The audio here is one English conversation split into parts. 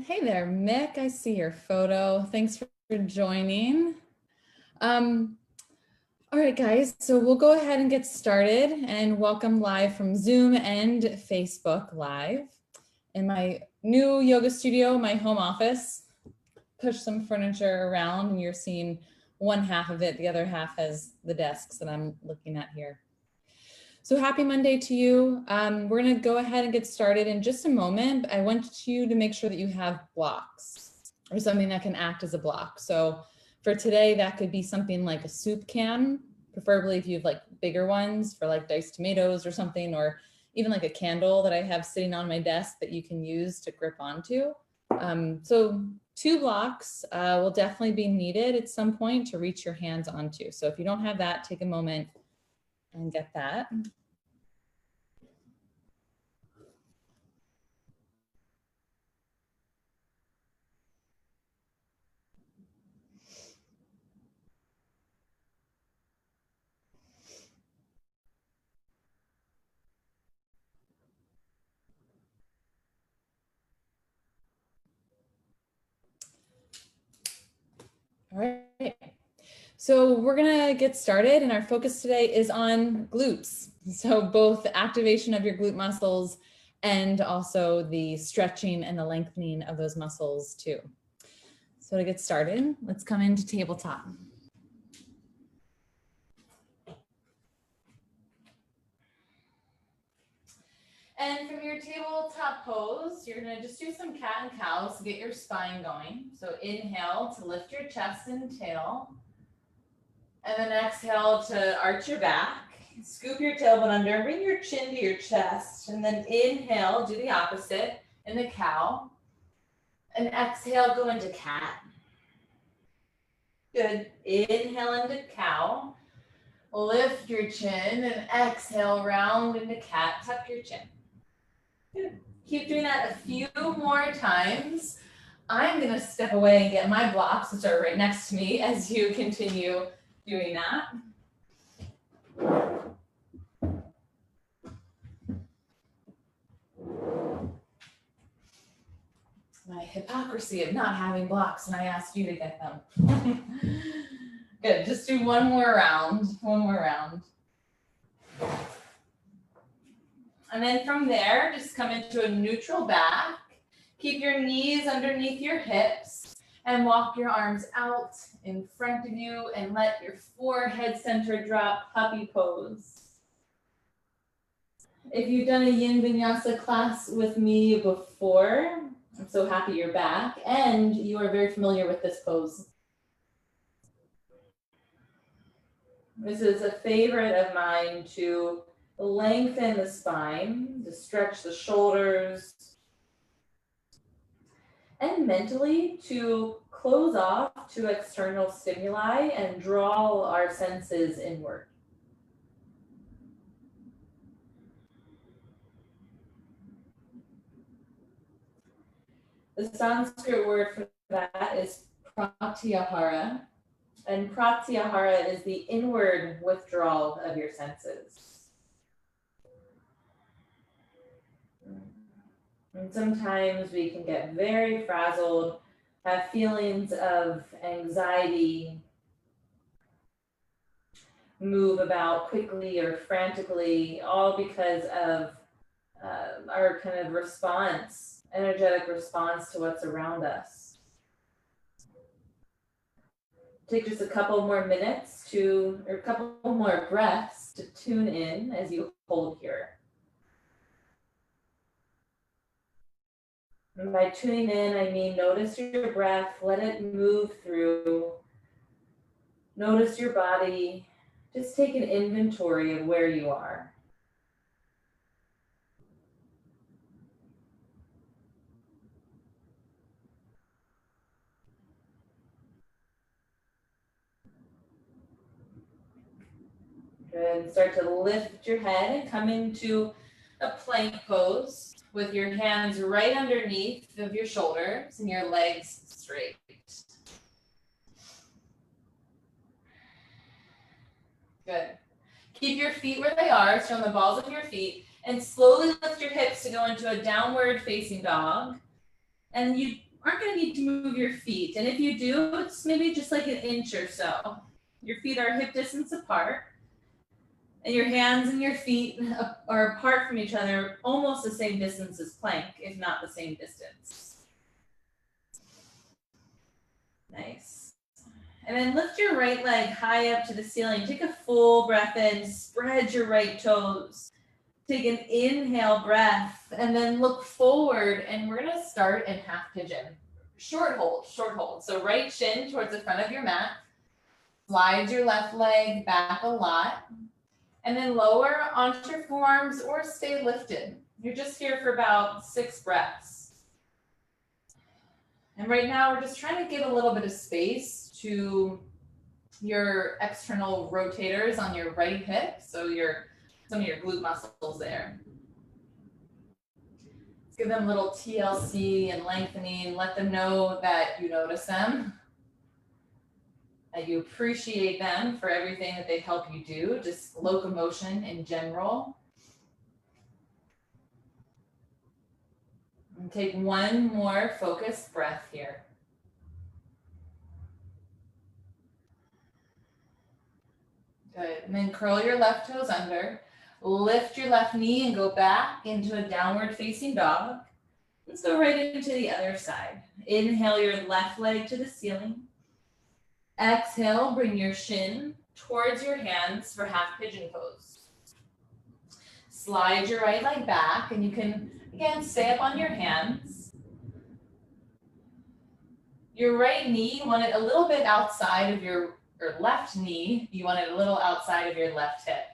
Hey there, Mick. I see your photo. Thanks for joining. All right, guys, so we'll go ahead and get started and welcome live from Zoom and Facebook Live in my new yoga studio, my home office. Push some furniture around and you're seeing one half of it. The other half has the desks that I'm looking at here. So happy Monday to you. We're gonna go ahead and get started in just a moment. I want you to make sure that you have blocks or something that can act as a block. So for today, that could be something like a soup can, preferably if you have like bigger ones for like diced tomatoes or something, or even like a candle that I have sitting on my desk that you can use to grip onto. So 2 blocks will definitely be needed at some point to reach your hands onto. So if you don't have that, take a moment and get that. All right, so we're gonna get started and our focus today is on glutes. So both the activation of your glute muscles and also the stretching and the lengthening of those muscles too. So to get started, let's come into tabletop. And from your tabletop pose, you're gonna just do some cat and cows to get your spine going. So inhale to lift your chest and tail. And then exhale to arch your back. Scoop your tailbone under, bring your chin to your chest. And then inhale, do the opposite in the cow. And exhale, go into cat. Good. Inhale into cow. Lift your chin and exhale, round into cat. Tuck your chin. Good. Keep doing that a few more times. I'm going to step away and get my blocks, which are right next to me, as you continue doing that. My hypocrisy of not having blocks, and I asked you to get them. Good, just do one more round. And then from there, just come into a neutral back. Keep your knees underneath your hips and walk your arms out in front of you and let your forehead center drop, puppy pose. If you've done a Yin Vinyasa class with me before, I'm so happy you're back and you are very familiar with this pose. This is a favorite of mine to lengthen the spine, to stretch the shoulders, and mentally to close off to external stimuli and draw our senses inward. The Sanskrit word for that is pratyahara, and pratyahara is the inward withdrawal of your senses. And sometimes we can get very frazzled, have feelings of anxiety, move about quickly or frantically, all because of our kind of response, energetic response to what's around us. Take just a couple more minutes or a couple more breaths to tune in as you hold here. And by tuning in, I mean notice your breath, let it move through. Notice your body. Just take an inventory of where you are. Good. Start to lift your head and come into a plank pose with your hands right underneath of your shoulders and your legs straight. Good. Keep your feet where they are, so on the balls of your feet, and slowly lift your hips to go into a downward facing dog. And you aren't going to need to move your feet. And if you do, it's maybe just like an inch or so. Your feet are hip distance apart. And your hands and your feet are apart from each other, almost the same distance as plank, if not the same distance. Nice. And then lift your right leg high up to the ceiling. Take a full breath in, spread your right toes. Take an inhale breath, and then look forward, and we're gonna start in half pigeon. Short hold, short hold. So right shin towards the front of your mat. Slide your left leg back a lot. And then lower onto your forearms or stay lifted. You're just here for about 6 breaths. And right now we're just trying to give a little bit of space to your external rotators on your right hip. So some of your glute muscles there. Let's give them a little TLC and lengthening. Let them know that you notice them, that you appreciate them for everything that they help you do, just locomotion in general. And take one more focused breath here. Good. And then curl your left toes under. Lift your left knee and go back into a downward facing dog. Let's go right into the other side. Inhale your left leg to the ceiling. Exhale, bring your shin towards your hands for half pigeon pose. Slide your right leg back, and you can, again, stay up on your hands. Your right knee, you want it a little bit outside of your left knee, you want it a little outside of your left hip.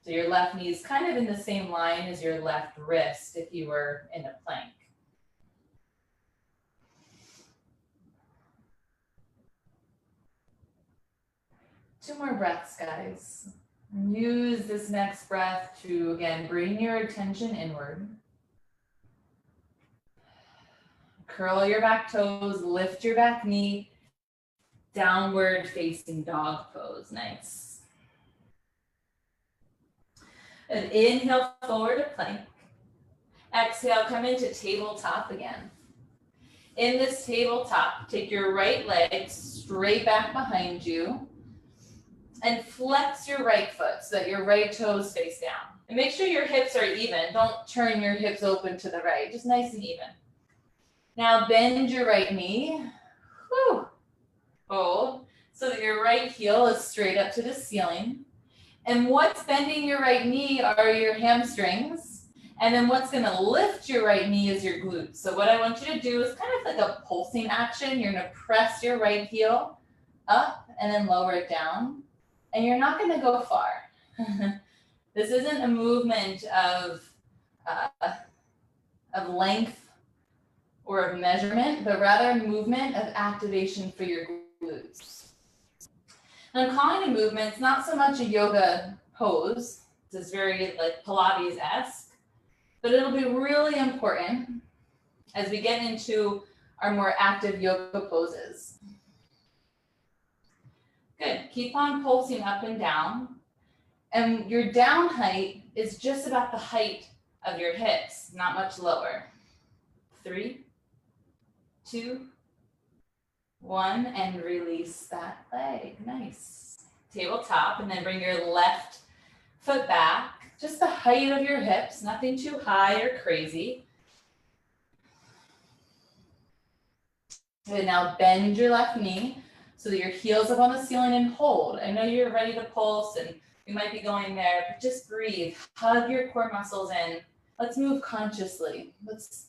So your left knee is kind of in the same line as your left wrist if you were in a plank. Two more breaths, guys. Use this next breath to, again, bring your attention inward. Curl your back toes, lift your back knee, downward facing dog pose. Nice. And inhale forward to plank. Exhale, come into tabletop again. In this tabletop, take your right leg straight back behind you and flex your right foot so that your right toes face down. And make sure your hips are even. Don't turn your hips open to the right, just nice and even. Now bend your right knee. Whew. Hold so that your right heel is straight up to the ceiling. And what's bending your right knee are your hamstrings. And then what's gonna lift your right knee is your glutes. So what I want you to do is kind of like a pulsing action. You're gonna press your right heel up and then lower it down. And you're not gonna go far. This isn't a movement of length or of measurement, but rather a movement of activation for your glutes. And I'm calling a movement, it's not so much a yoga pose. This is very like Pilates-esque, but it'll be really important as we get into our more active yoga poses. Good, keep on pulsing up and down. And your down height is just about the height of your hips, not much lower. 3, 2, 1, and release that leg. Nice. Tabletop, and then bring your left foot back, just the height of your hips, nothing too high or crazy. And now bend your left knee so that your heel's up on the ceiling and hold. I know you're ready to pulse and you might be going there, but just breathe. Hug your core muscles in. Let's move consciously. Let's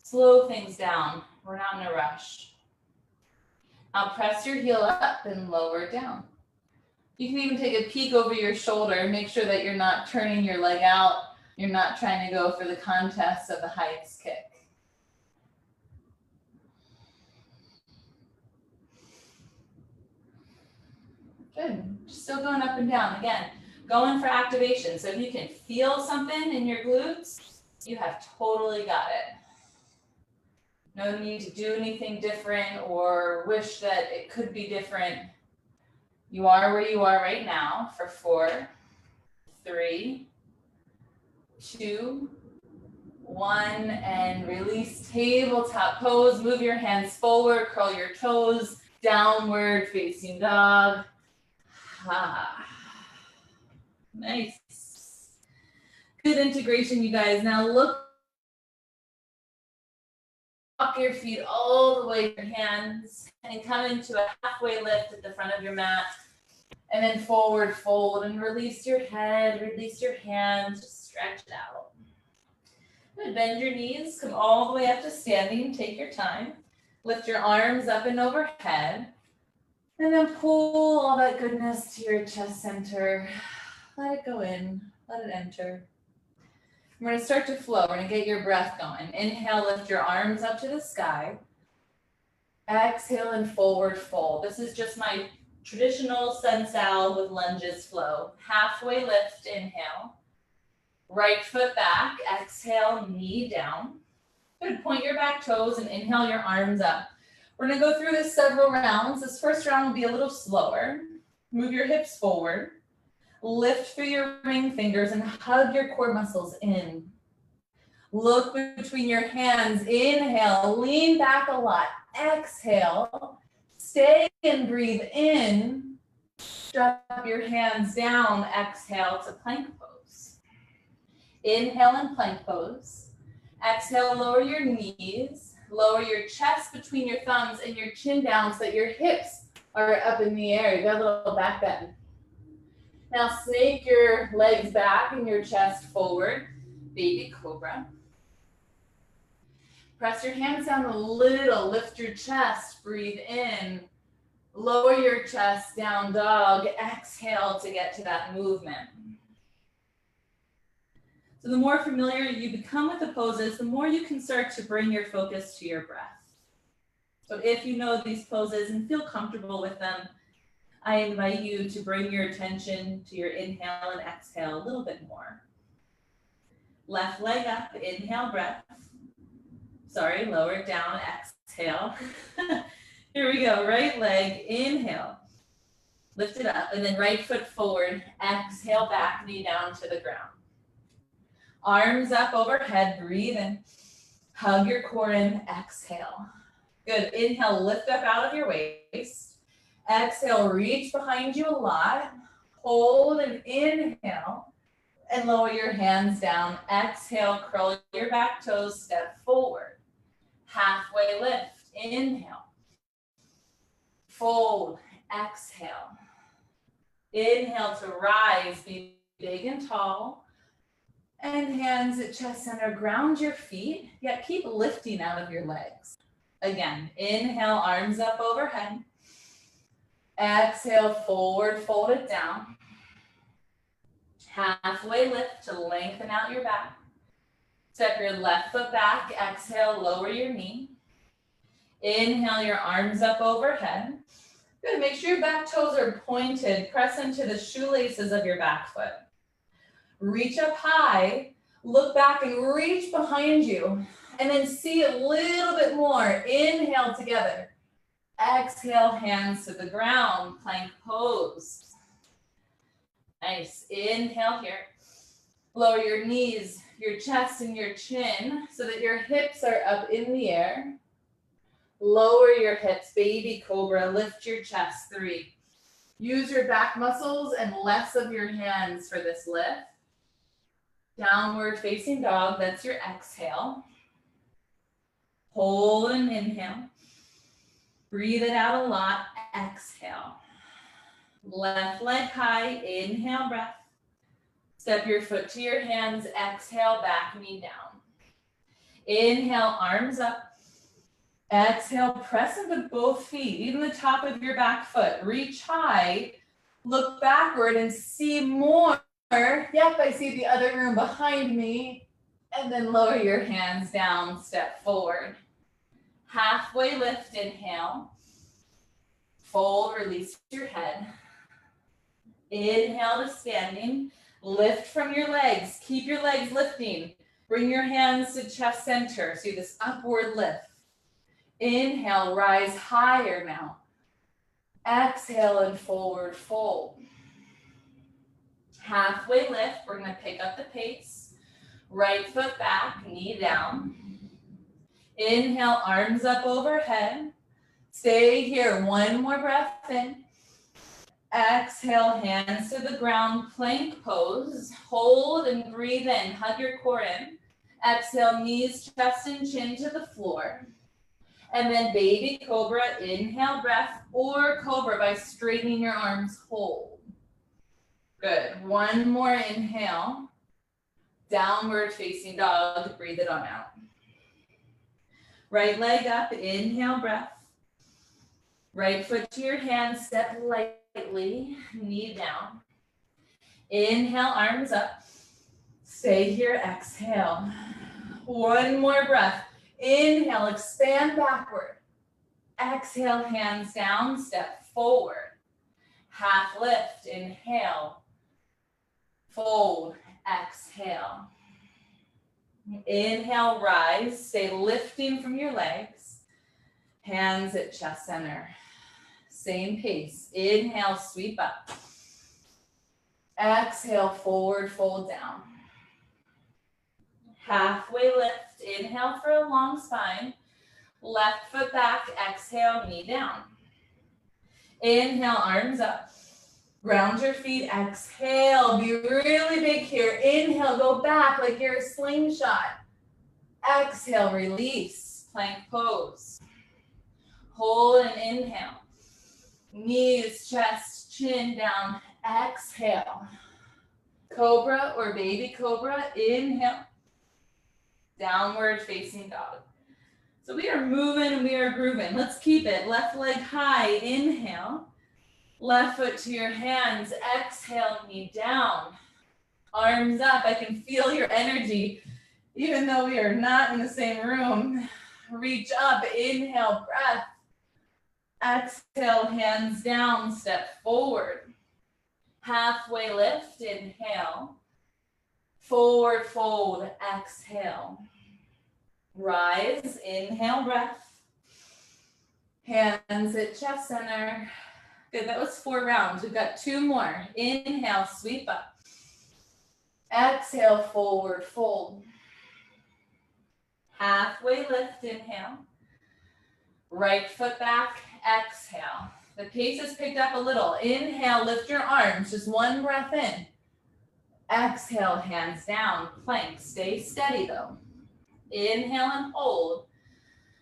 slow things down. We're not in a rush. Now press your heel up and lower it down. You can even take a peek over your shoulder. Make sure that you're not turning your leg out. You're not trying to go for the contest of the highest kick. Good. Still going up and down. Again, going for activation. So if you can feel something in your glutes, you have totally got it. No need to do anything different or wish that it could be different. You are where you are right now for 4, 3, 2, One, and release, tabletop pose. Move your hands forward, curl your toes, downward facing dog. Nice. Good integration, you guys. Now look, walk your feet all the way to your hands and come into a halfway lift at the front of your mat. And then forward fold and release your head, release your hands, just stretch it out. Good. Bend your knees, come all the way up to standing, take your time. Lift your arms up and overhead. And then pull all that goodness to your chest center. Let it go in, let it enter. We're gonna start to flow, we're gonna get your breath going. Inhale, lift your arms up to the sky. Exhale and forward fold. This is just my traditional sun sal with lunges flow. Halfway lift, inhale. Right foot back, exhale, knee down. Good, point your back toes and inhale your arms up. We're gonna go through this several rounds. This first round will be a little slower. Move your hips forward. Lift through your ring fingers and hug your core muscles in. Look between your hands, inhale, lean back a lot. Exhale, stay and breathe in. Drop your hands down, exhale to plank pose. Inhale and plank pose. Exhale, lower your knees, lower your chest between your thumbs and your chin down so that your hips are up in the air. You got a little back bend. Now snake your legs back and your chest forward, baby cobra. Press your hands down a little, lift your chest, breathe in. Lower your chest, down dog, exhale to get to that movement. So the more familiar you become with the poses, the more you can start to bring your focus to your breath. So if you know these poses and feel comfortable with them, I invite you to bring your attention to your inhale and exhale a little bit more. Left leg up, inhale, breath. Sorry, lower it down, exhale. Here we go, right leg, inhale. Lift it up, and then right foot forward, exhale, back knee down to the ground. Arms up overhead, breathe in. Hug your core in, exhale. Good, inhale, lift up out of your waist. Exhale, reach behind you a lot. Hold and inhale. And lower your hands down. Exhale, curl your back toes, step forward. Halfway lift, inhale. Fold, exhale. Inhale to rise, be big and tall. And hands at chest center, ground your feet, yet keep lifting out of your legs. Again, inhale, arms up overhead. Exhale, forward, fold it down. Halfway lift to lengthen out your back. Step your left foot back, exhale, lower your knee. Inhale, your arms up overhead. Good, make sure your back toes are pointed. Press into the shoelaces of your back foot. Reach up high, look back and reach behind you. And then see a little bit more. Inhale together. Exhale, hands to the ground, plank pose. Nice, inhale here. Lower your knees, your chest and your chin so that your hips are up in the air. Lower your hips, baby cobra, lift your chest, 3. Use your back muscles and less of your hands for this lift. Downward facing dog, that's your exhale. Hold and inhale. Breathe it out a lot, exhale. Left leg high, inhale, breath. Step your foot to your hands, exhale, back knee down. Inhale, arms up. Exhale, press into both feet, even the top of your back foot. Reach high, look backward and see more. Yep, I see the other room behind me. And then lower your hands down, step forward. Halfway lift, inhale. Fold, release your head. Inhale to standing. Lift from your legs. Keep your legs lifting. Bring your hands to chest center. See this upward lift. Inhale, rise higher now. Exhale and forward fold. Halfway lift, we're gonna pick up the pace. Right foot back, knee down. Inhale, arms up overhead. Stay here, one more breath in. Exhale, hands to the ground, plank pose. Hold and breathe in, hug your core in. Exhale, knees, chest, and chin to the floor. And then baby cobra, inhale, breath, or cobra by straightening your arms, hold. Good, one more inhale. Downward facing dog, breathe it on out. Right leg up, inhale, breath. Right foot to your hands, step lightly, knee down. Inhale, arms up. Stay here, exhale. One more breath. Inhale, expand backward. Exhale, hands down, step forward. Half lift, inhale. Fold, exhale. Inhale, rise, stay lifting from your legs. Hands at chest center. Same pace. Inhale, sweep up. Exhale, forward, fold down. Halfway lift. Inhale for a long spine. Left foot back. Exhale, knee down. Inhale, arms up. Ground your feet. Exhale. Be really big here. Inhale, go back like you're a slingshot. Exhale, release. Plank pose. Hold and inhale. Knees, chest, chin down. Exhale. Cobra or baby cobra. Inhale. Downward facing dog. So we are moving and we are grooving. Let's keep it. Left leg high. Inhale. Left foot to your hands. Exhale, knee down. Arms up. I can feel your energy. Even though we are not in the same room. Reach up. Inhale, breath. Exhale, hands down, step forward. Halfway lift, inhale. Forward fold, exhale. Rise, inhale, breath. Hands at chest center. Good, that was 4 rounds. We've got 2 more. Inhale, sweep up. Exhale, forward fold. Halfway lift, inhale. Right foot back, exhale. The pace has picked up a little. Inhale, lift your arms, just 1 breath in. Exhale, hands down, plank. Stay steady though. Inhale and hold.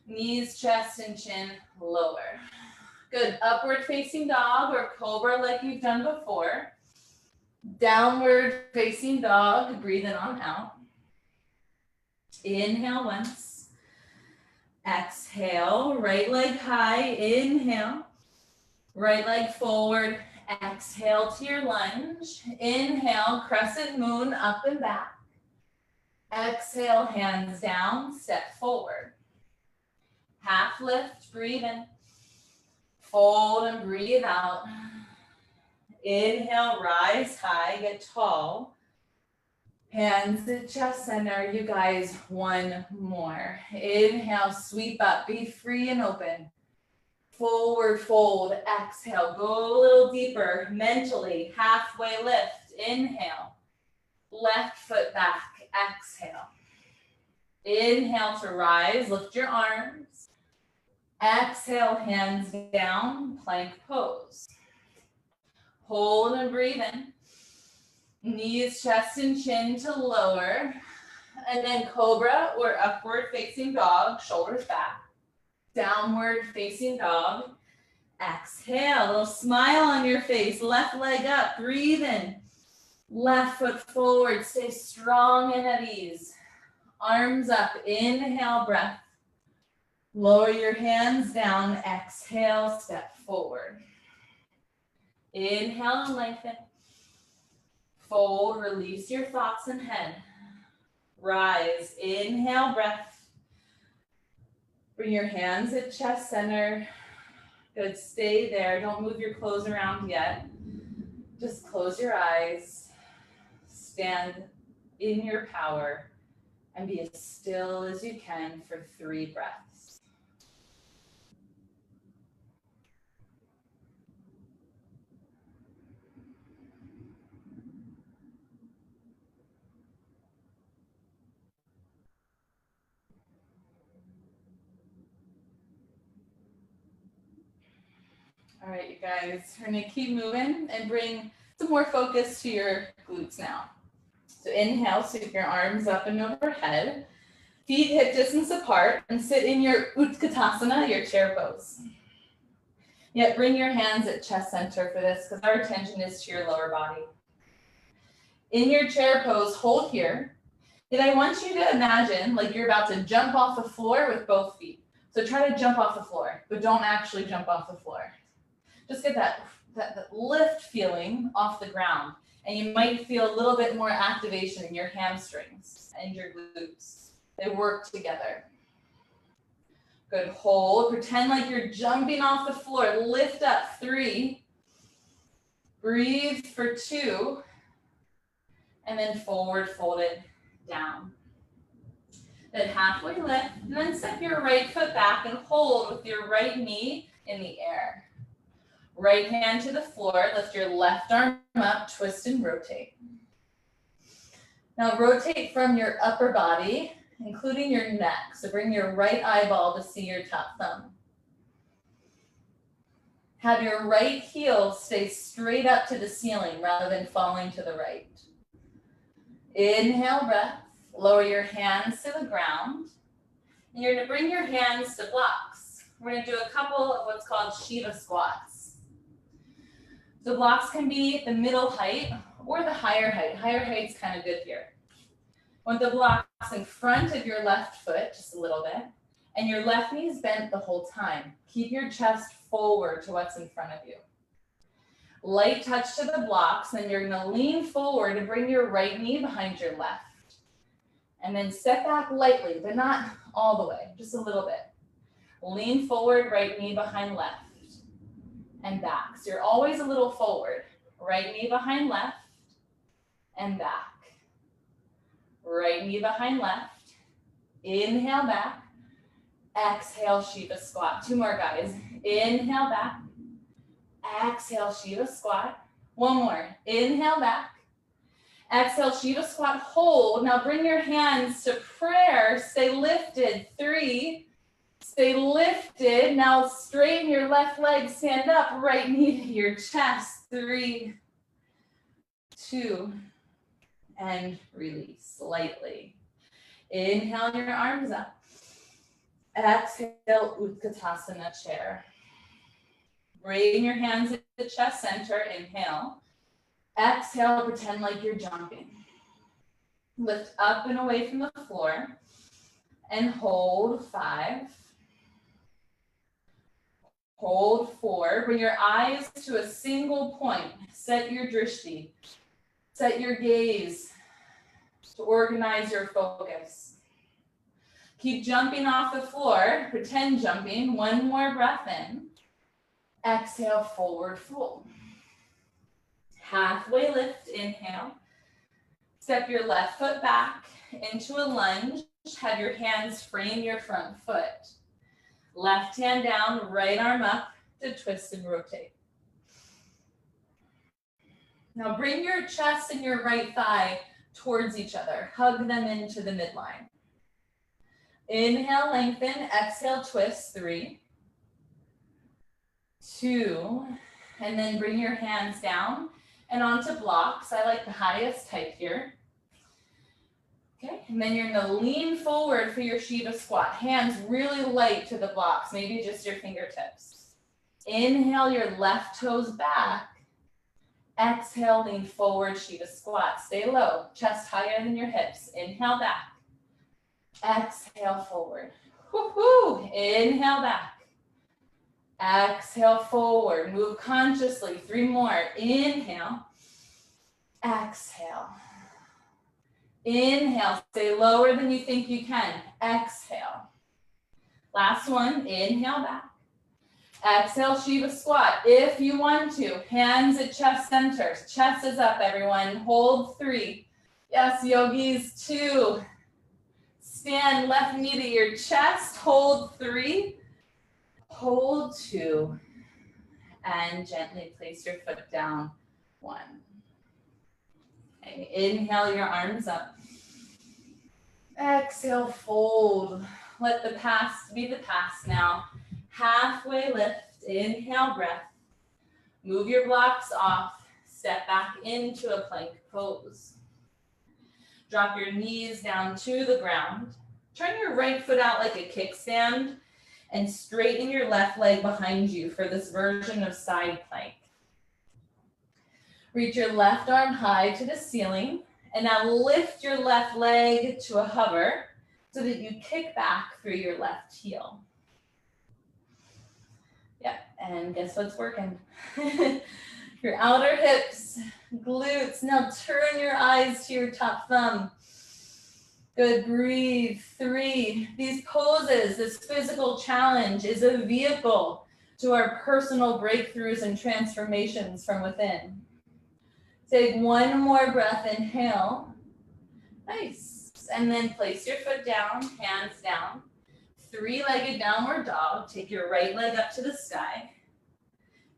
Knees, chest, and chin lower. Good, upward facing dog or cobra like you've done before. Downward facing dog, breathe it on out. Inhale once. Exhale, right leg high, inhale. Right leg forward, exhale to your lunge. Inhale, crescent moon, up and back. Exhale, hands down, step forward. Half lift, breathe in. Fold and breathe out. Inhale, rise high, get tall. Hands to chest center, you guys, 1 more. Inhale, sweep up, be free and open. Forward fold, exhale, go a little deeper mentally, halfway lift, inhale. Left foot back, exhale. Inhale to rise, lift your arms. Exhale, hands down, plank pose. Hold and breathe in. Knees, chest, and chin to lower. And then cobra or upward facing dog, shoulders back. Downward facing dog. Exhale, a little smile on your face. Left leg up, breathe in. Left foot forward, stay strong and at ease. Arms up, inhale, breath. Lower your hands down, exhale, step forward. Inhale and lengthen. Fold, release your thoughts and head. Rise, inhale, breath. Bring your hands at chest center. Good, stay there. Don't move your clothes around yet. Just close your eyes. Stand in your power and be as still as you can for 3 breaths. All right, you guys, we're gonna keep moving and bring some more focus to your glutes now. So inhale, sweep your arms up and overhead. Feet hip distance apart and sit in your Utkatasana, your chair pose. Yet bring your hands at chest center for this because our attention is to your lower body. In your chair pose, hold here. And I want you to imagine like you're about to jump off the floor with both feet. So try to jump off the floor, but don't actually jump off the floor. Just get that lift feeling off the ground. And you might feel a little bit more activation in your hamstrings and your glutes. They work together. Good, hold. Pretend like you're jumping off the floor. Lift up, 3. Breathe for 2. And then forward, fold it down. Then halfway lift, and then step your right foot back and hold with your right knee in the air. Right hand to the floor, lift your left arm up, twist and rotate. Now rotate from your upper body, including your neck. So bring your right eyeball to see your top thumb. Have your right heel stay straight up to the ceiling rather than falling to the right. Inhale, breath. Lower your hands to the ground. And you're going to bring your hands to blocks. We're going to do a couple of what's called Shiva squats. So blocks can be the middle height or the higher height. Higher height's kind of good here. Want the blocks in front of your left foot, just a little bit, and your left knee is bent the whole time. Keep your chest forward to what's in front of you. Light touch to the blocks, then you're going to lean forward and bring your right knee behind your left. And then step back lightly, but not all the way, just a little bit. Lean forward, right knee behind left, and back. So you're always a little forward. Right knee behind left, and back. Right knee behind left. Inhale back. Exhale, Shiva squat. 2 more, guys. Inhale back. Exhale, Shiva squat. 1 more. Inhale back. Exhale, Shiva squat, hold. Now bring your hands to prayer. Stay lifted. 3. Stay lifted. Now straighten your left leg. Stand up. Right knee to your chest. 3, 2, and release lightly. Inhale your arms up. Exhale, Utkatasana chair. Bring your hands at the chest center. Inhale. Exhale, pretend like you're jumping. Lift up and away from the floor. And hold 5. Hold 4. Bring your eyes to a single point. Set your drishti. Set your gaze to organize your focus. Keep jumping off the floor. Pretend jumping. 1 more breath in. Exhale, forward fold. Halfway lift, inhale. Step your left foot back into a lunge. Have your hands frame your front foot. Left hand down, right arm up to twist and rotate. Now bring your chest and your right thigh towards each other. Hug them into the midline. Inhale, lengthen. Exhale, twist. 3, 2, and then bring your hands down and onto blocks. I like the highest height here. Okay, and then you're gonna lean forward for your Shiva squat. Hands really light to the blocks, maybe just your fingertips. Inhale your left toes back. Exhale, lean forward, Shiva squat. Stay low, chest higher than your hips. Inhale back. Exhale forward. Woo-hoo. Inhale back. Exhale forward. Move consciously. 3 more. Inhale. Exhale. Inhale. Stay lower than you think you can. Exhale. Last one. Inhale back. Exhale, Shiva squat. If you want to, hands at chest center. Chest is up, everyone. Hold 3. Yes, yogis. 2. Stand left knee to your chest. Hold 3. Hold 2. And gently place your foot down. 1. Okay, inhale your arms up. Exhale, fold. Let the past be the past now. Halfway lift, inhale breath. Move your blocks off, step back into a plank pose. Drop your knees down to the ground. Turn your right foot out like a kickstand and straighten your left leg behind you for this version of side plank. Reach your left arm high to the ceiling, and now lift your left leg to a hover so that you kick back through your left heel. Yeah, and guess what's working? Your outer hips, glutes. Now turn your eyes to your top thumb. Good, breathe. 3. These poses, this physical challenge is a vehicle to our personal breakthroughs and transformations from within. Take one more breath, inhale. Nice. And then place your foot down, hands down. 3-legged downward dog. Take your right leg up to the sky.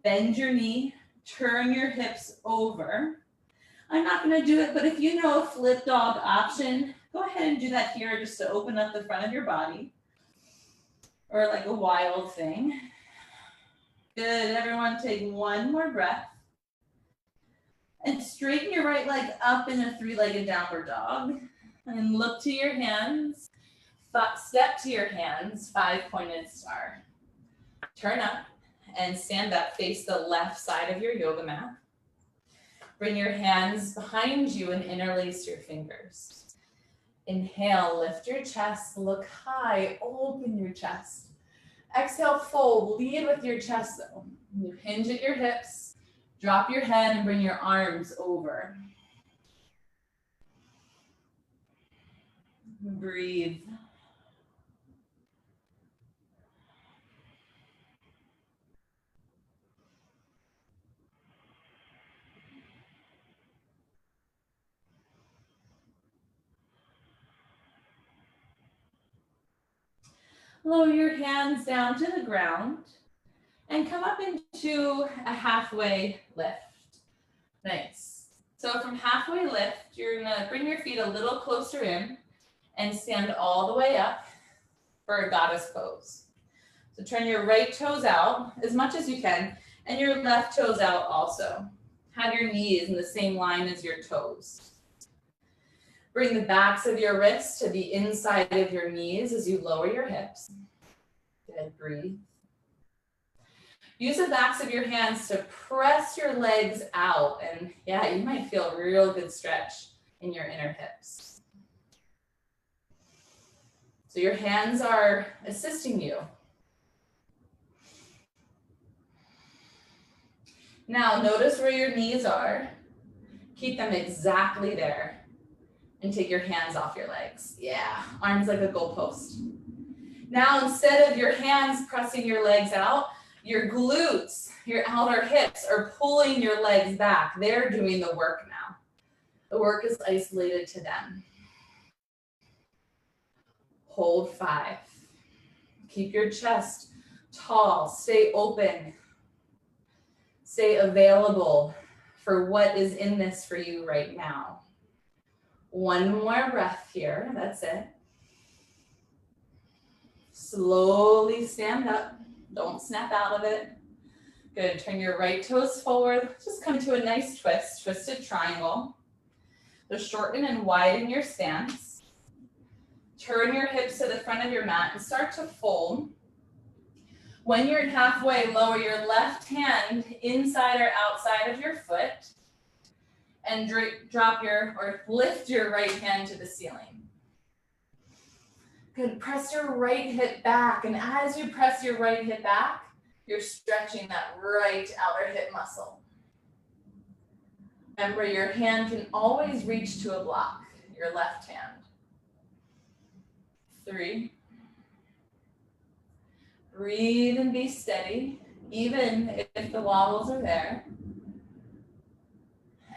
Bend your knee, turn your hips over. I'm not gonna do it, but if you know a flip dog option, go ahead and do that here just to open up the front of your body. Or like a wild thing. Good, everyone take one more breath. And straighten your right leg up in a 3-legged downward dog. And look to your hands. Step to your hands, 5-pointed star. Turn up and stand up, face the left side of your yoga mat. Bring your hands behind you and interlace your fingers. Inhale, lift your chest, look high, open your chest. Exhale, fold, lead with your chest though. You hinge at your hips, drop your head and bring your arms over. Breathe. Lower your hands down to the ground and come up into a halfway lift. Nice. So from halfway lift, you're gonna bring your feet a little closer in and stand all the way up for a goddess pose. So turn your right toes out as much as you can and your left toes out also. Have your knees in the same line as your toes. Bring the backs of your wrists to the inside of your knees as you lower your hips. Good, breathe. Use the backs of your hands to press your legs out. And yeah, you might feel a real good stretch in your inner hips. So your hands are assisting you. Now notice where your knees are. Keep them exactly there. And take your hands off your legs. Yeah, arms like a goalpost. Now, instead of your hands pressing your legs out, your glutes, your outer hips are pulling your legs back. They're doing the work now. The work is isolated to them. Hold 5. Keep your chest tall, stay open. Stay available for what is in this for you right now. One more breath here, that's it. Slowly stand up, don't snap out of it. Good, turn your right toes forward, just come to a nice twist, twisted triangle. So shorten and widen your stance. Turn your hips to the front of your mat and start to fold. When you're halfway, lower your left hand inside or outside of your foot. And drop or lift your right hand to the ceiling. Good, press your right hip back. And as you press your right hip back, you're stretching that right outer hip muscle. Remember, your hand can always reach to a block, your left hand. 3. Breathe and be steady, even if the wobbles are there.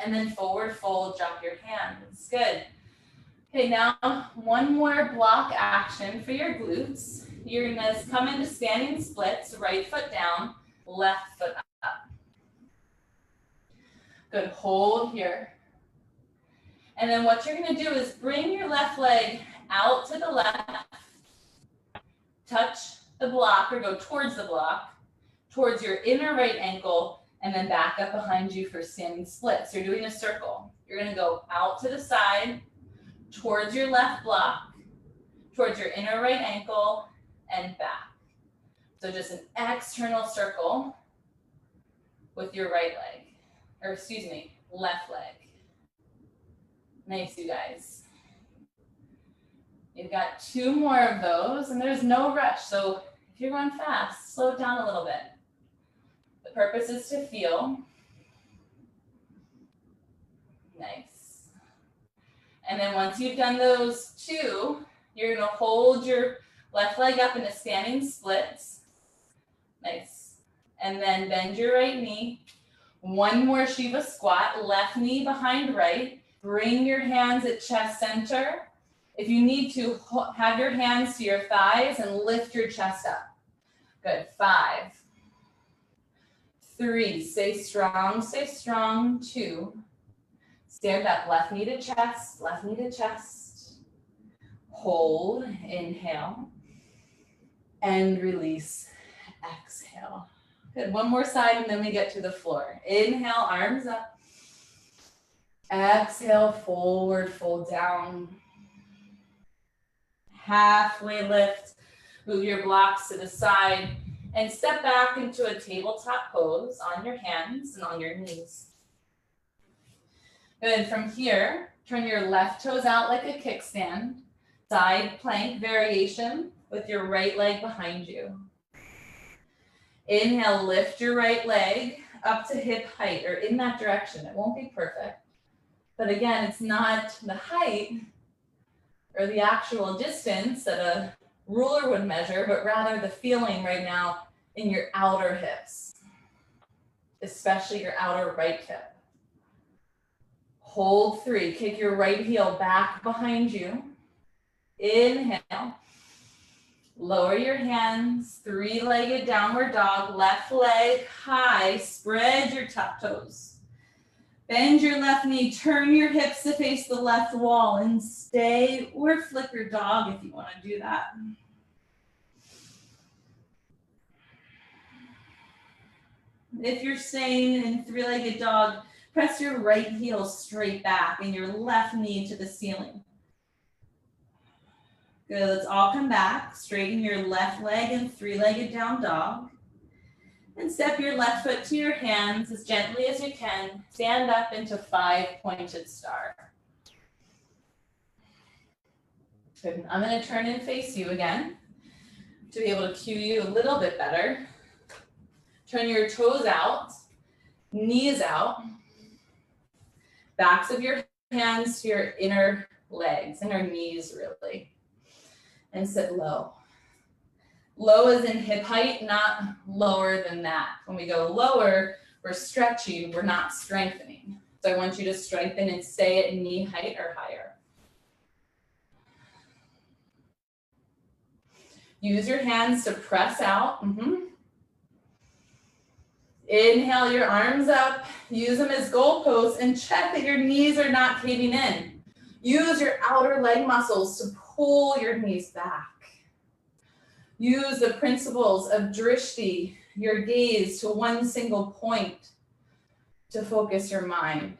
And then forward fold, drop your hands. Good. Okay, now one more block action for your glutes. You're gonna come into standing splits, right foot down, left foot up. Good, hold here. And then what you're gonna do is bring your left leg out to the left, touch the block or go towards the block, towards your inner right ankle, and then back up behind you for standing splits. You're doing a circle. You're gonna go out to the side, towards your left block, towards your inner right ankle, and back. So just an external circle with your right leg, or excuse me, left leg. Nice, you guys. You've got 2 more of those, and there's no rush. So if you're going fast, slow it down a little bit. The purpose is to feel. Nice. And then once you've done those 2, you're gonna hold your left leg up in a standing splits. Nice. And then bend your right knee. 1 more Shiva squat, left knee behind right. Bring your hands at chest center. If you need to, have your hands to your thighs and lift your chest up. Good, 5, 3, stay strong, 2. Stand up, left knee to chest, left knee to chest. Hold, inhale, and release, exhale. Good, 1 more side and then we get to the floor. Inhale, arms up. Exhale, forward, fold down. Halfway lift, move your blocks to the side and step back into a tabletop pose on your hands and on your knees. Good, from here, turn your left toes out like a kickstand, side plank variation with your right leg behind you. Inhale, lift your right leg up to hip height or in that direction. It won't be perfect, but again, it's not the height or the actual distance that a ruler would measure, but rather the feeling right now in your outer hips, especially your outer right hip. Hold 3, kick your right heel back behind you. Inhale, lower your hands, 3-legged downward dog, left leg high, spread your top toes. Bend your left knee, turn your hips to face the left wall and stay, or flip your dog if you want to do that. If you're staying in 3-legged dog, press your right heel straight back and your left knee to the ceiling. Good, let's all come back. Straighten your left leg in 3-legged down dog. And step your left foot to your hands as gently as you can. Stand up into 5-pointed star. Good. I'm going to turn and face you again to be able to cue you a little bit better. Turn your toes out, knees out, backs of your hands to your inner legs, inner knees really, and sit low. Low is in hip height, not lower than that. When we go lower, we're stretching, we're not strengthening. So I want you to strengthen and stay at knee height or higher. Use your hands to press out. Inhale your arms up, use them as goalposts and check that your knees are not caving in. Use your outer leg muscles to pull your knees back. Use the principles of drishti, your gaze to one single point to focus your mind.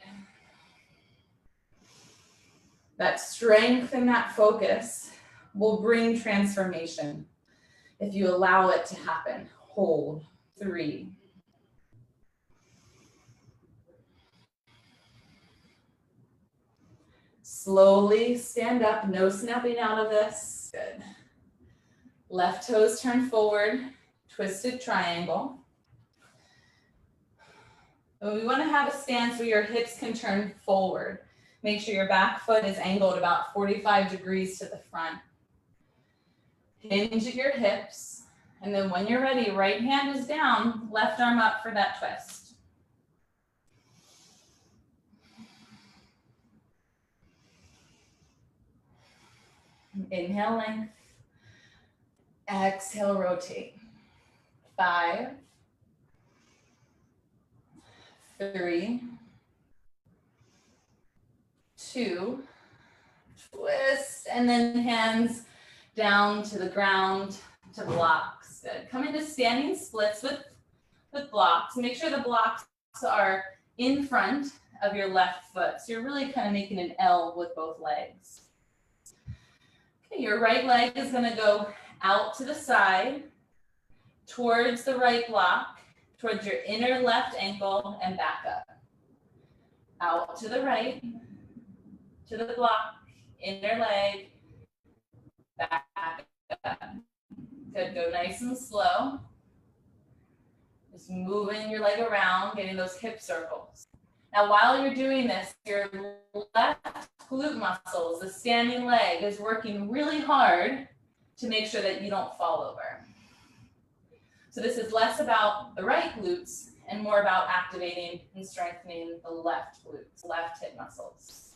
That strength and that focus will bring transformation if you allow it to happen. Hold, 3. Slowly stand up, no snapping out of this. Good. Left toes turn forward, twisted triangle. And we want to have a stance where your hips can turn forward. Make sure your back foot is angled about 45 degrees to the front. Hinge at your hips. And then when you're ready, right hand is down, left arm up for that twist. Inhale, length. Exhale, rotate. 5, 3, 2, twist, and then hands down to the ground to blocks. Good. Come into standing splits with blocks. Make sure the blocks are in front of your left foot. So you're really kind of making an L with both legs. Okay, your right leg is going to go out to the side, towards the right block, towards your inner left ankle, and back up. Out to the right, to the block, inner leg, back up. Good, go nice and slow. Just moving your leg around, getting those hip circles. Now, while you're doing this, your left glute muscles, the standing leg, is working really hard to make sure that you don't fall over. So this is less about the right glutes and more about activating and strengthening the left glutes, left hip muscles.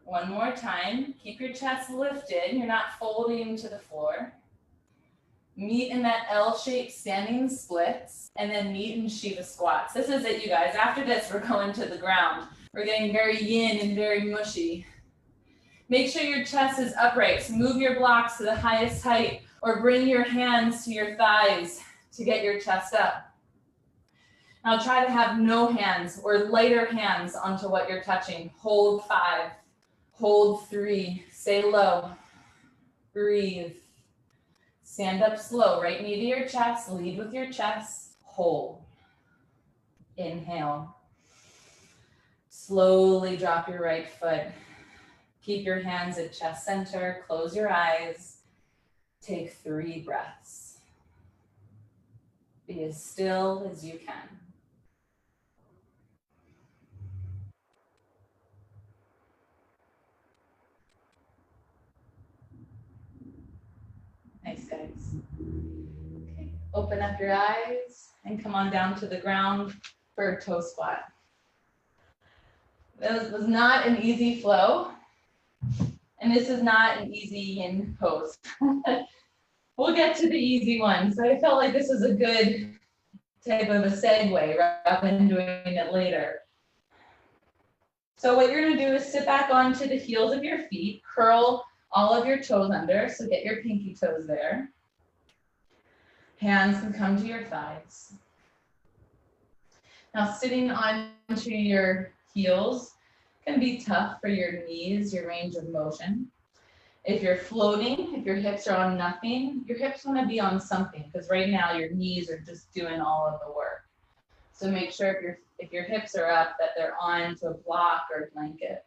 One more time, keep your chest lifted. You're not folding to the floor. Meet in that L-shaped standing splits, and then meet in Shiva squats. This is it, you guys. After this, we're going to the ground. We're getting very yin and very mushy. Make sure your chest is upright. So move your blocks to the highest height, or bring your hands to your thighs to get your chest up. Now try to have no hands or lighter hands onto what you're touching. Hold 5, hold 3, stay low, breathe. Stand up slow, right knee to your chest, lead with your chest, hold. Inhale. Slowly drop your right foot. Keep your hands at chest center, close your eyes. Take 3 breaths. Be as still as you can. Nice, guys. Okay. Open up your eyes and come on down to the ground for a toe squat. This was not an easy flow, and this is not an easy yin pose. We'll get to the easy ones, but I felt like this was a good type of a segue rather than doing it later. So what you're going to do is sit back onto the heels of your feet, curl all of your toes under, so get your pinky toes there. Hands can come to your thighs. Now sitting onto your heels can be tough for your knees, your range of motion. If you're floating, if your hips are on nothing, your hips want to be on something, because right now your knees are just doing all of the work. So make sure if your hips are up, that they're on to a block or a blanket.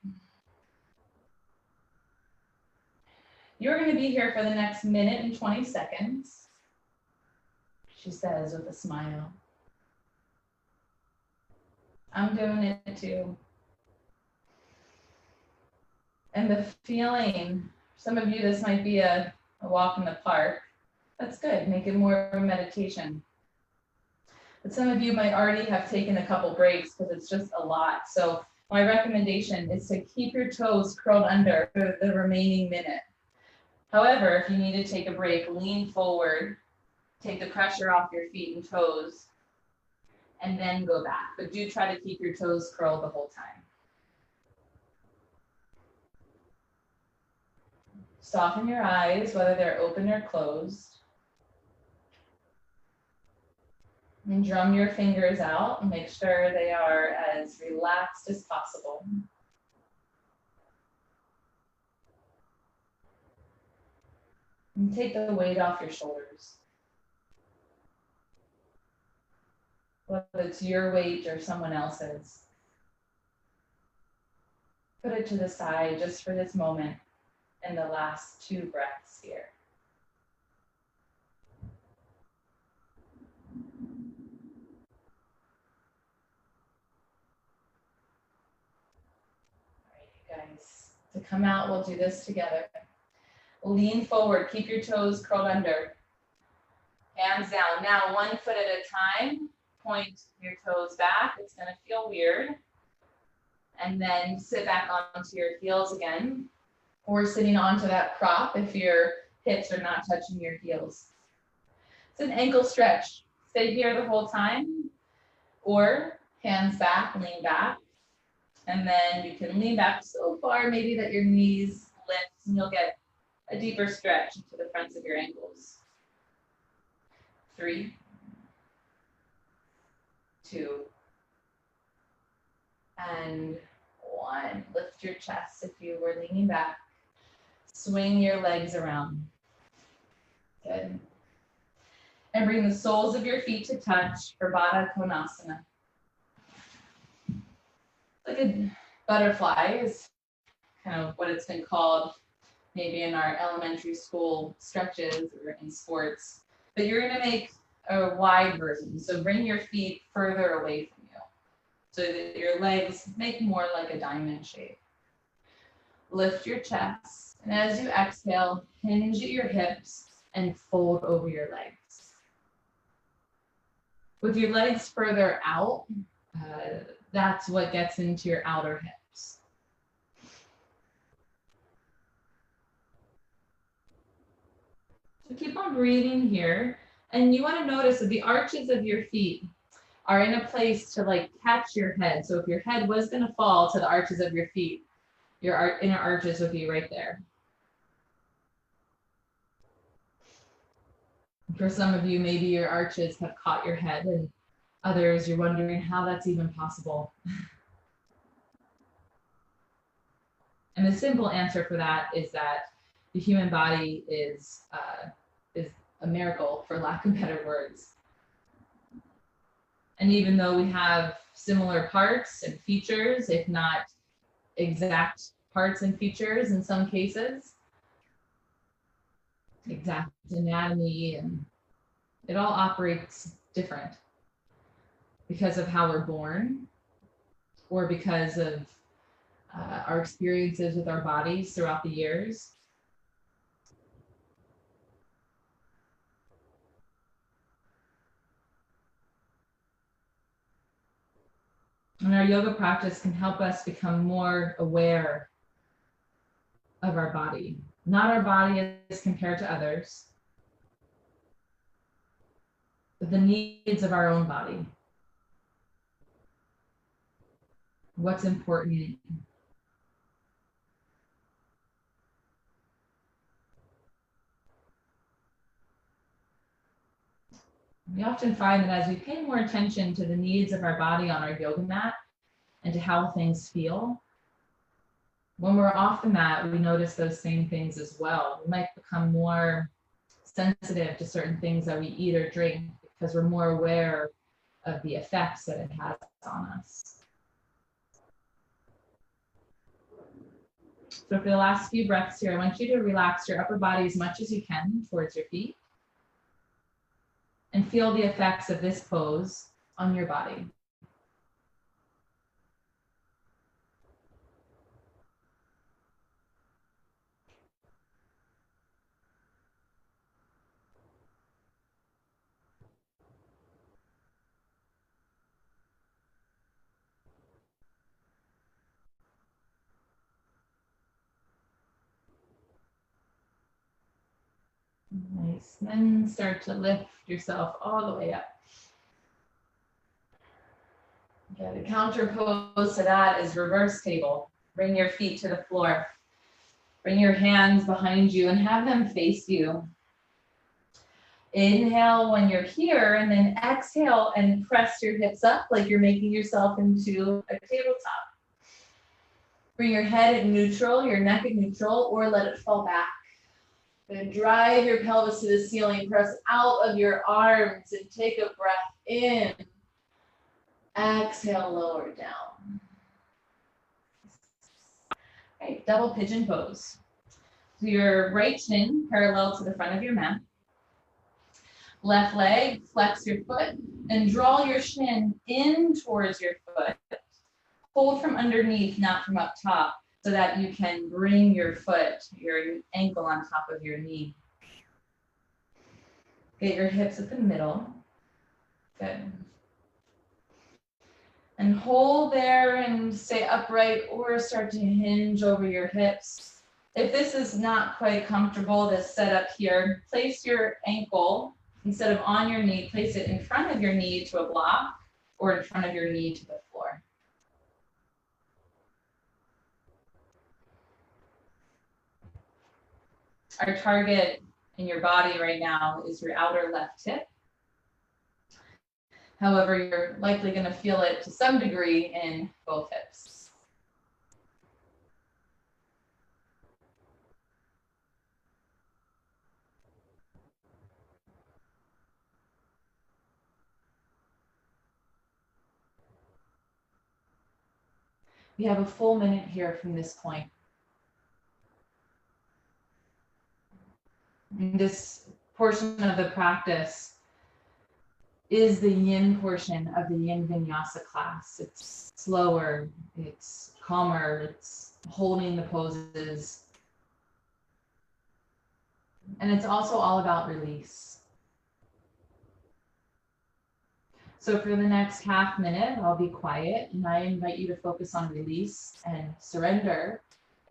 You're going to be here for the next minute and 20 seconds, she says with a smile. I'm doing it too. And the feeling, some of you, this might be a walk in the park. That's good. Make it more of a meditation. But some of you might already have taken a couple breaks because it's just a lot. So my recommendation is to keep your toes curled under for the remaining minute. However, if you need to take a break, lean forward, take the pressure off your feet and toes, and then go back. But do try to keep your toes curled the whole time. Soften your eyes, whether they're open or closed. And drum your fingers out and make sure they are as relaxed as possible. And take the weight off your shoulders. Whether it's your weight or someone else's. Put it to the side just for this moment and the last 2 breaths here. Guys, to come out, we'll do this together. Lean forward, keep your toes curled under. Hands down. Now, 1 foot at a time, point your toes back. It's going to feel weird. And then sit back onto your heels again, or sitting onto that prop if your hips are not touching your heels. It's an ankle stretch. Stay here the whole time, or hands back, lean back. And then you can lean back so far, maybe that your knees lift, and you'll get a deeper stretch into the fronts of your ankles. 3, 2, and 1. Lift your chest if you were leaning back. Swing your legs around. Good. And bring the soles of your feet to touch for Baddha Konasana. Like a butterfly is kind of what it's been called maybe in our elementary school stretches or in sports. But you're going to make a wide version. So bring your feet further away from you so that your legs make more like a diamond shape. Lift your chest, and as you exhale, hinge at your hips and fold over your legs. With your legs further out, that's what gets into your outer hips. So keep on breathing here, and you want to notice that the arches of your feet are in a place to like catch your head. So if your head was going to fall to the arches of your feet, your inner arches would be right there. For some of you, maybe your arches have caught your head, and others, you're wondering how that's even possible. And the simple answer for that is that the human body is a miracle, for lack of better words. And even though we have similar parts and features, if not exact parts and features in some cases, exact anatomy, and it all operates different because of how we're born or because of our experiences with our bodies throughout the years. And our yoga practice can help us become more aware of our body, not our body as compared to others, but the needs of our own body. What's important. We often find that as we pay more attention to the needs of our body on our yoga mat and to how things feel, when we're off the mat, we notice those same things as well. We might become more sensitive to certain things that we eat or drink because we're more aware of the effects that it has on us. So for the last few breaths here, I want you to relax your upper body as much as you can towards your feet and feel the effects of this pose on your body. Nice. Then start to lift yourself all the way up. Okay, the counter pose to that is reverse table. Bring your feet to the floor. Bring your hands behind you and have them face you. Inhale when you're here, and then exhale and press your hips up like you're making yourself into a tabletop. Bring your head at neutral, your neck at neutral, or let it fall back. Then drive your pelvis to the ceiling, press out of your arms and take a breath in. Exhale, lower down. Okay, double pigeon pose. So your right shin parallel to the front of your mat. Left leg, flex your foot and draw your shin in towards your foot. Hold from underneath, not from up top, so that you can bring your foot, your ankle on top of your knee. Get your hips at the middle. Good. And hold there and stay upright or start to hinge over your hips. If this is not quite comfortable, this setup here, place your ankle, instead of on your knee, place it in front of your knee to a block or in front of your knee to the floor. Our target in your body right now is your outer left hip. However, you're likely going to feel it to some degree in both hips. We have a full minute here from this point. This portion of the practice is the yin portion of the yin vinyasa class. It's slower, it's calmer, it's holding the poses. And it's also all about release. So for the next half minute, I'll be quiet and I invite you to focus on release and surrender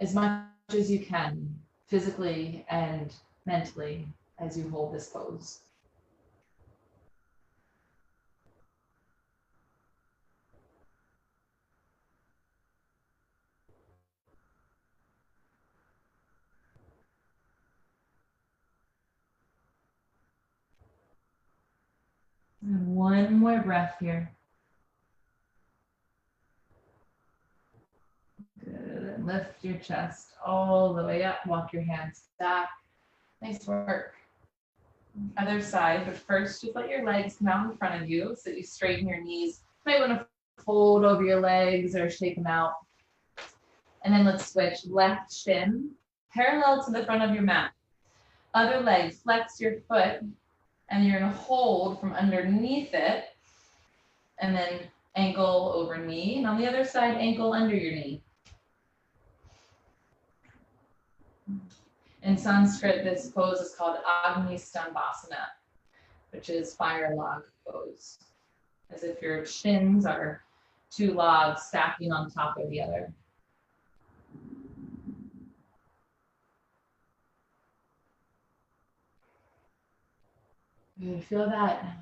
as much as you can, physically and mentally, as you hold this pose. And one more breath here. Good. And lift your chest all the way up. Walk your hands back. Nice work. Other side, but first just let your legs come out in front of you so that you straighten your knees. You might want to fold over your legs or shake them out. And then let's switch. Left shin parallel to the front of your mat. Other leg, flex your foot, and you're going to hold from underneath it. And then ankle over knee. And on the other side, ankle under your knee. In Sanskrit, this pose is called Agni Stambhasana, which is fire log pose, as if your shins are two logs stacking on top of the other. Good. Feel that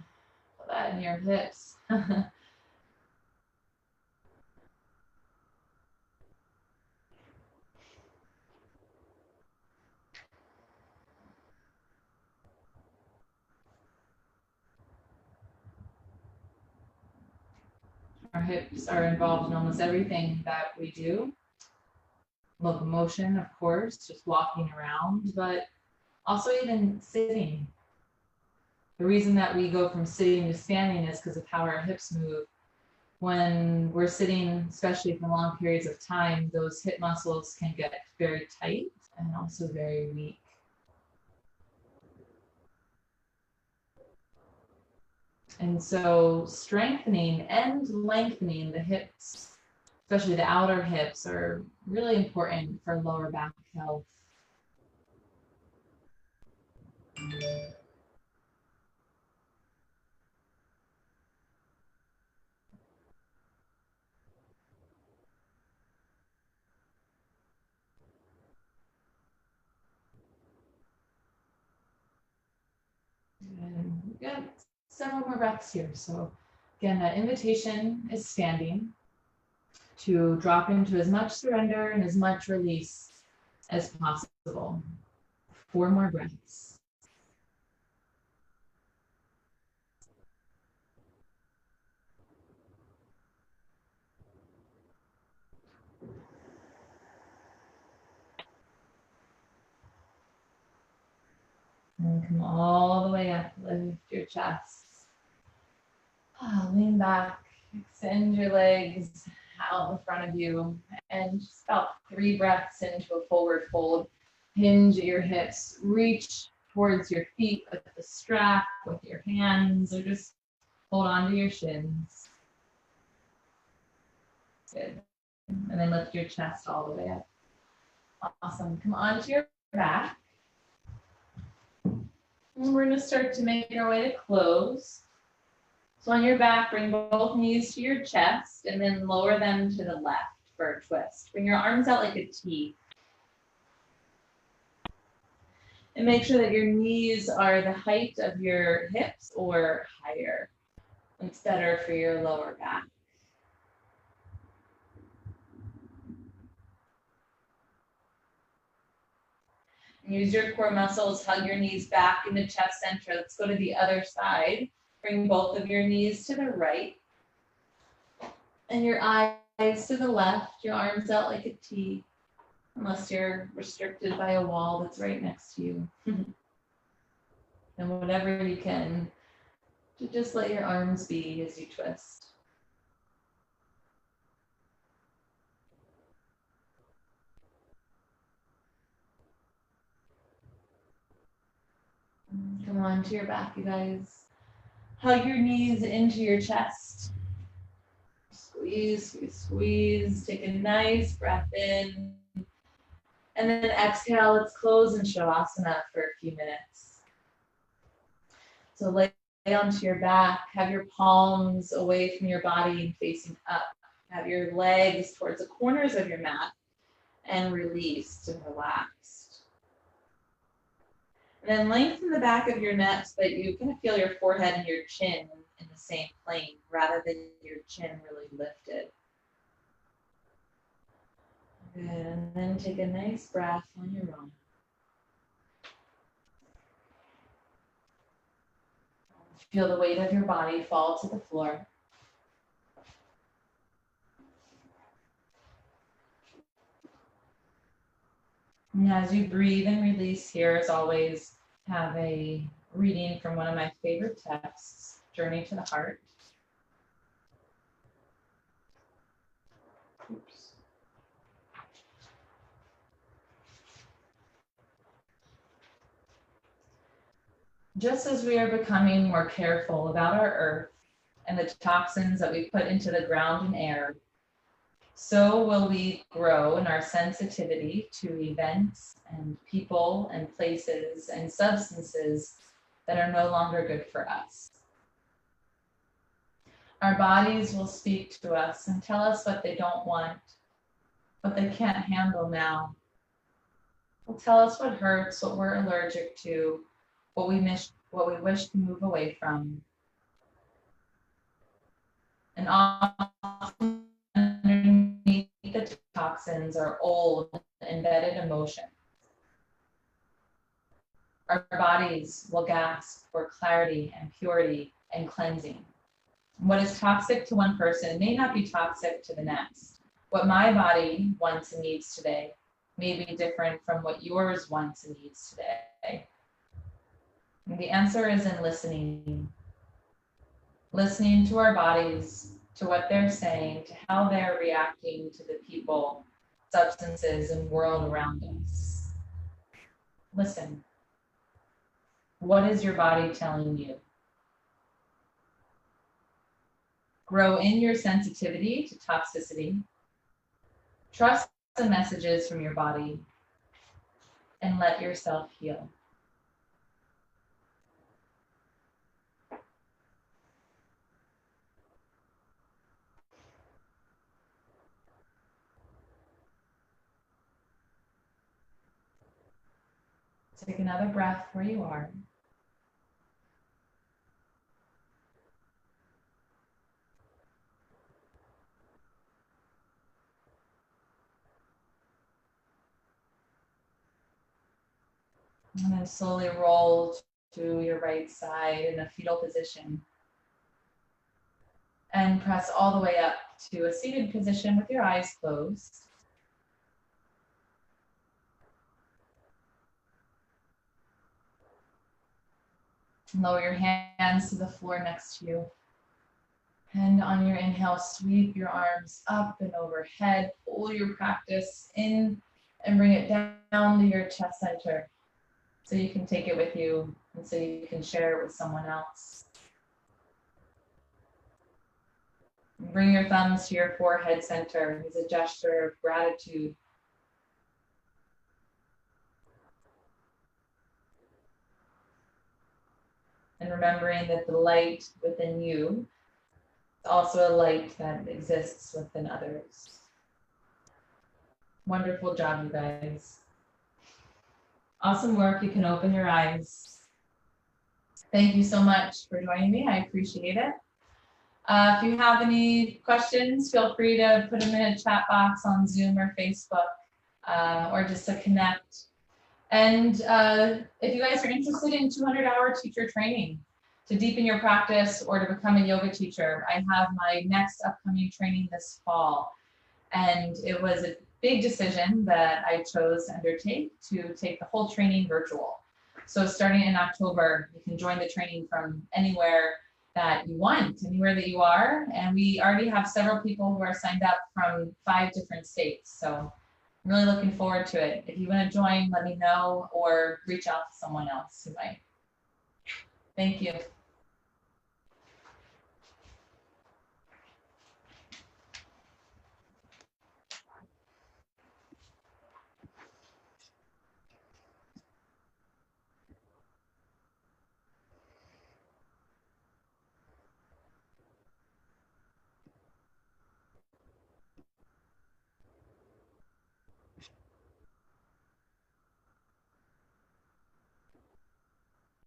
in your hips. Our hips are involved in almost everything that we do. Locomotion, of course, just walking around, but also even sitting. The reason that we go from sitting to standing is because of how our hips move. When we're sitting, especially for long periods of time, those hip muscles can get very tight and also very weak. And so strengthening and lengthening the hips, especially the outer hips, are really important for lower back health. And we've got several more breaths here. So again, that invitation is standing to drop into as much surrender and as much release as possible. 4 more breaths. And come all the way up, lift your chest. Lean back, extend your legs out in front of you, and just about 3 breaths into a forward fold. Hinge at your hips, reach towards your feet with the strap, with your hands, or just hold on to your shins. Good. And then lift your chest all the way up. Awesome. Come onto your back. And we're going to start to make our way to close. So on your back, bring both knees to your chest and then lower them to the left for a twist. Bring your arms out like a T. And make sure that your knees are the height of your hips or higher. It's better for your lower back. Use your core muscles, hug your knees back in the chest center. Let's go to the other side. Bring both of your knees to the right and your eyes to the left, your arms out like a T, unless you're restricted by a wall that's right next to you. And whatever you can, to just let your arms be as you twist. Come on to your back, you guys. Hug your knees into your chest. Squeeze, squeeze, squeeze. Take a nice breath in. And then exhale, let's close in Shavasana for a few minutes. So lay onto your back, have your palms away from your body and facing up. Have your legs towards the corners of your mat and released and relaxed. And then lengthen the back of your neck so that you kind of feel your forehead and your chin in the same plane rather than your chin really lifted. Good, and then take a nice breath on your own. Feel the weight of your body fall to the floor. And as you breathe and release here, as always, have a reading from one of my favorite texts, Journey to the Heart. Oops. Just as we are becoming more careful about our earth and the toxins that we put into the ground and air, so will we grow in our sensitivity to events and people and places and substances that are no longer good for us. Our bodies will speak to us and tell us what they don't want, what they can't handle now. They'll tell us what hurts, what we're allergic to, what we wish to move away from. And often underneath the toxins are old, embedded emotions. Our bodies will gasp for clarity and purity and cleansing. What is toxic to one person may not be toxic to the next. What my body wants and needs today may be different from what yours wants and needs today. And the answer is in listening. Listening to our bodies, to what they're saying, to how they're reacting to the people, substances, and world around us. Listen. What is your body telling you? Grow in your sensitivity to toxicity. Trust the messages from your body and let yourself heal. Take another breath where you are. And then slowly roll to your right side in a fetal position. And press all the way up to a seated position with your eyes closed. Lower your hands to the floor next to you. And on your inhale, sweep your arms up and overhead. Pull your practice in and bring it down to your chest center so you can take it with you and so you can share it with someone else. Bring your thumbs to your forehead center as a gesture of gratitude. And remembering that the light within you is also a light that exists within others. Wonderful job, you guys. Awesome work. You can open your eyes. Thank you so much for joining me. I appreciate it. If you have any questions, feel free to put them in a chat box on Zoom or Facebook, or just to connect. And if you guys are interested in 200-hour teacher training, to deepen your practice or to become a yoga teacher, I have my next upcoming training this fall. And it was a big decision that I chose to undertake, to take the whole training virtual. So starting in October, you can join the training from anywhere that you want, anywhere that you are. And we already have several people who are signed up from 5 different states. So I'm really looking forward to it. If you want to join, let me know or reach out to someone else who might. Thank you.